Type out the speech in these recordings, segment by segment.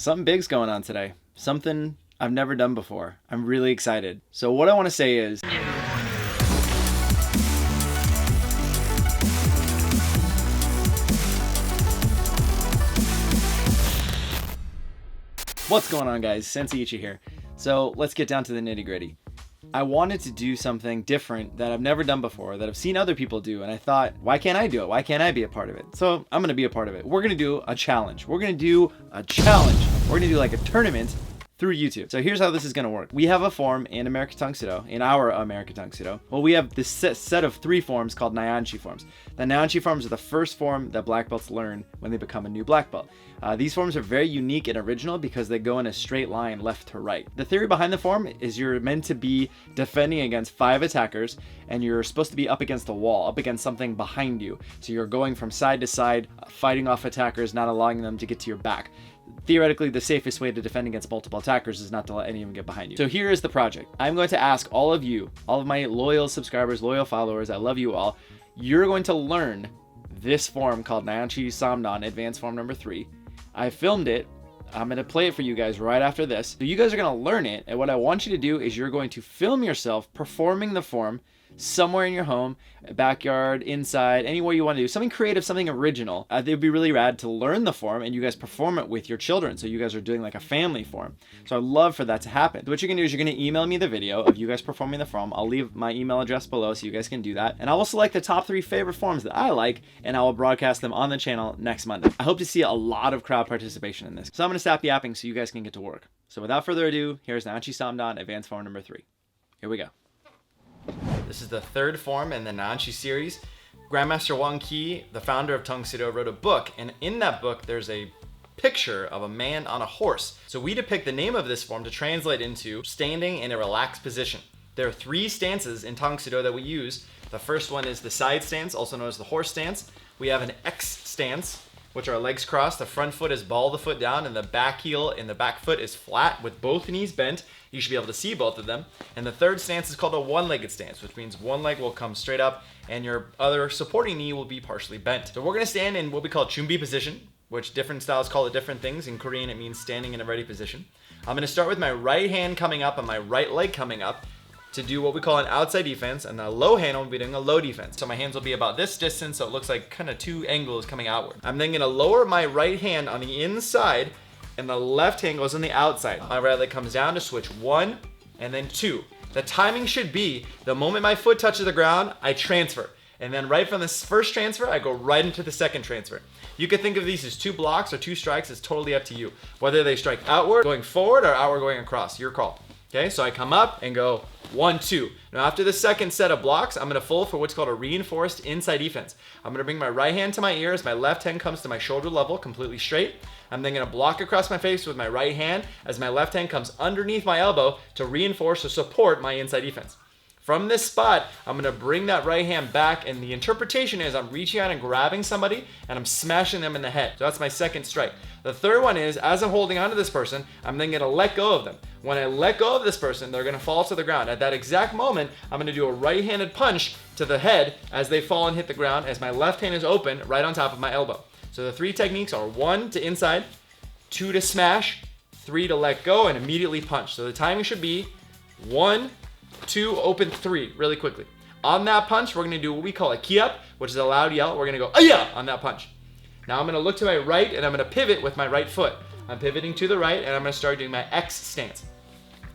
Something big's going on today. Something I've never done before. I'm really excited. So what I want to say is, what's going on, guys? Senseiichi here. So let's get down to the nitty gritty. I wanted to do something different that I've never done before, that I've seen other people do, and I thought, why can't I do it? Why can't I be a part of it? So I'm going to be a part of it. We're going to do a challenge. We're going to do like a tournament through YouTube. So here's how this is going to work. We have a form in American Tang Soo, in our American Tang Soo. Well, we have this set of 3 forms called Nyanshi forms. The Nyanshi forms are the first form that black belts learn when they become a new black belt. These forms are very unique and original because they go in a straight line left to right. The theory behind the form is you're meant to be defending against 5 attackers, and you're supposed to be up against a wall, up against something behind you. So you're going from side to side, fighting off attackers, not allowing them to get to your back. Theoretically, the safest way to defend against multiple attackers is not to let any of them get behind you. So here is the project. I'm going to ask all of you, all of my loyal subscribers, loyal followers, I love you all. You're going to learn this form called Nyanshi Samdan Advanced Form number 3. I filmed it. I'm going to play it for you guys right after this. So you guys are going to learn it. And what I want you to do is you're going to film yourself performing the form somewhere in your home, backyard, inside, anywhere you want to do. Something creative, something original. It would be really rad to learn the form and you guys perform it with your children. So you guys are doing like a family form. So I'd love for that to happen. So what you're going to do is you're going to email me the video of you guys performing the form. I'll leave my email address below so you guys can do that. And I will select the top 3 favorite forms that I like and I will broadcast them on the channel next Monday. I hope to see a lot of crowd participation in this. So I'm going to stop yapping so you guys can get to work. So without further ado, here's Nyanshi Samdan Advanced Form number 3. Here we go. This is the 3rd form in the Nyanshi series. Grandmaster Wang Qi, the founder of Tang Soo, wrote a book, and in that book there's a picture of a man on a horse. So we depict the name of this form to translate into standing in a relaxed position. There are 3 stances in Tang Soo that we use. The first one is the side stance, also known as the horse stance. We have an X stance, which are legs crossed. The front foot is ball the foot down, and the back heel and the back foot is flat with both knees bent. You should be able to see both of them. And the 3rd stance is called a one-legged stance, which means one leg will come straight up and your other supporting knee will be partially bent. So we're going to stand in what we call chumbi position, which different styles call it different things. In Korean, it means standing in a ready position. I'm going to start with my right hand coming up and my right leg coming up to do what we call an outside defense, and the low hand will be doing a low defense. So my hands will be about this distance, so it looks like kind of 2 angles coming outward. I'm then going to lower my right hand on the inside, and the left hand goes on the outside. My right leg comes down to switch 1 and then 2. The timing should be the moment my foot touches the ground, I transfer. And then right from this first transfer, I go right into the second transfer. You could think of these as 2 blocks or 2 strikes. It's totally up to you. Whether they strike outward, going forward, or outward going across, your call. Okay, so I come up and go 1, 2. Now after the second set of blocks, I'm going to fold for what's called a reinforced inside defense. I'm going to bring my right hand to my ears. My left hand comes to my shoulder level, completely straight. I'm then going to block across my face with my right hand as my left hand comes underneath my elbow to reinforce or support my inside defense. From this spot, I'm going to bring that right hand back, and the interpretation is I'm reaching out and grabbing somebody and I'm smashing them in the head. So that's my second strike. The 3rd one is, as I'm holding onto this person, I'm then going to let go of them. When I let go of this person, they're going to fall to the ground. At that exact moment, I'm going to do a right-handed punch to the head as they fall and hit the ground, as my left hand is open right on top of my elbow. So the 3 techniques are 1 to inside, 2 to smash, 3 to let go and immediately punch. So the timing should be 1, 2, open 3, really quickly. On that punch, we're going to do what we call a key up, which is a loud yell. We're going to go "Aya!" on that punch. Now I'm going to look to my right and I'm going to pivot with my right foot. I'm pivoting to the right and I'm going to start doing my X stance.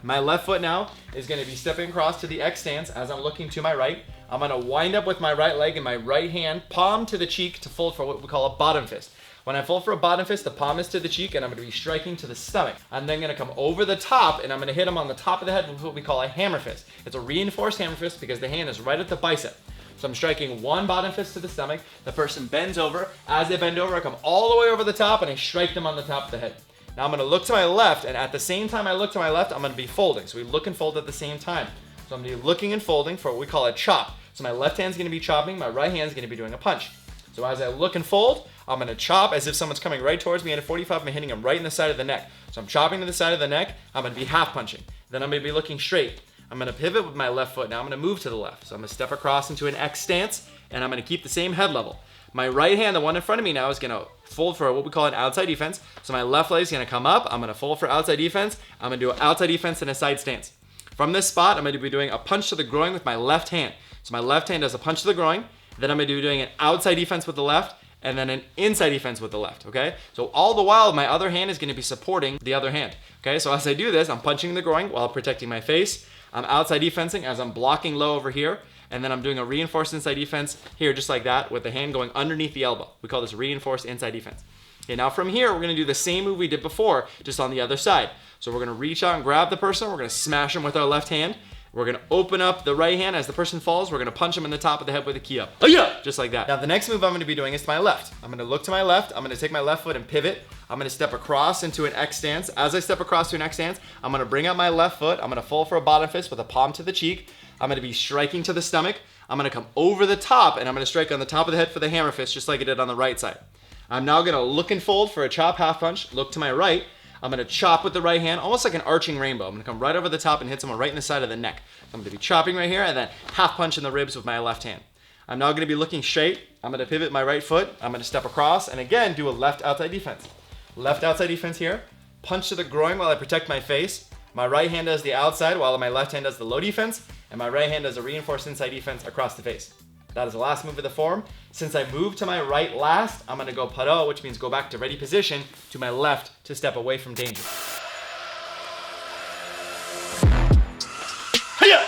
My left foot now is going to be stepping across to the X stance as I'm looking to my right. I'm going to wind up with my right leg and my right hand, palm to the cheek, to fold for what we call a bottom fist. When I fold for a bottom fist, the palm is to the cheek and I'm going to be striking to the stomach. I'm then going to come over the top and I'm going to hit him on the top of the head with what we call a hammer fist. It's a reinforced hammer fist because the hand is right at the bicep. So I'm striking 1 bottom fist to the stomach. The person bends over. As they bend over, I come all the way over the top and I strike them on the top of the head. Now I'm going to look to my left, and at the same time I look to my left, I'm going to be folding. So we look and fold at the same time. So I'm going to be looking and folding for what we call a chop. So my left hand's going to be chopping, my right hand's going to be doing a punch. So as I look and fold, I'm going to chop as if someone's coming right towards me at a 45. I'm hitting them right in the side of the neck. So I'm chopping to the side of the neck. I'm going to be half punching. Then I'm going to be looking straight. I'm going to pivot with my left foot. Now I'm going to move to the left. So I'm going to step across into an X stance, and I'm going to keep the same head level. My right hand, the one in front of me now, is gonna fold for what we call an outside defense. So my left leg is gonna come up. I'm gonna fold for outside defense. I'm gonna do an outside defense and a side stance. From this spot, I'm gonna be doing a punch to the groin with my left hand. So my left hand does a punch to the groin. Then I'm gonna be doing an outside defense with the left, and then an inside defense with the left, okay? So all the while, my other hand is gonna be supporting the other hand, okay? So as I do this, I'm punching the groin while protecting my face. I'm outside defensing as I'm blocking low over here, and then I'm doing a reinforced inside defense here, just like that, with the hand going underneath the elbow. We call this reinforced inside defense. Okay, now from here, we're gonna do the same move we did before, just on the other side. So we're gonna reach out and grab the person, we're gonna smash them with our left hand, we're gonna open up the right hand as the person falls, we're gonna punch them in the top of the head with a key up. Oh yeah! Just like that. Now the next move I'm gonna be doing is to my left. I'm gonna look to my left, I'm gonna take my left foot and pivot. I'm gonna step across into an X stance. As I step across to an X stance, I'm gonna bring up my left foot, I'm gonna fold for a bottom fist with a palm to the cheek. I'm gonna be striking to the stomach. I'm gonna come over the top and I'm gonna strike on the top of the head for the hammer fist, just like I did on the right side. I'm now gonna look and fold for a chop half punch, look to my right. I'm gonna chop with the right hand, almost like an arching rainbow. I'm gonna come right over the top and hit someone right in the side of the neck. I'm gonna be chopping right here and then half punch in the ribs with my left hand. I'm now gonna be looking straight. I'm gonna pivot my right foot. I'm gonna step across and again do a left outside defense. Left outside defense here. Punch to the groin while I protect my face. My right hand does the outside while my left hand does the low defense, and my right hand does a reinforced inside defense across the face. That is the last move of the form. Since I moved to my right last, I'm gonna go paro, which means go back to ready position, to my left to step away from danger. Hiya!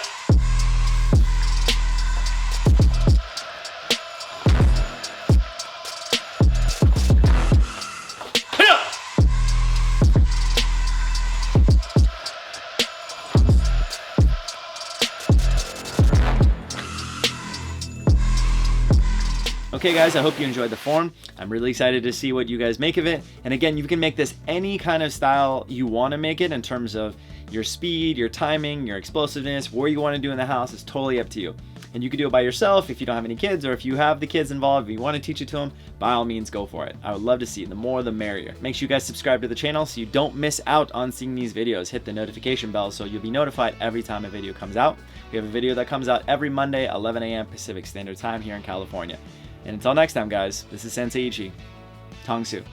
Okay guys, I hope you enjoyed the form. I'm really excited to see what you guys make of it. And again, you can make this any kind of style you want to make it in terms of your speed, your timing, your explosiveness, where you want to do in the house. It's totally up to you. And you can do it by yourself if you don't have any kids, or if you have the kids involved, if you want to teach it to them, by all means go for it. I would love to see it. The more the merrier. Make sure you guys subscribe to the channel so you don't miss out on seeing these videos. Hit the notification bell so you'll be notified every time a video comes out. We have a video that comes out every Monday, 11 a.m. Pacific Standard Time here in California. And until next time, guys, this is Sensei Ichi. Tang Soo.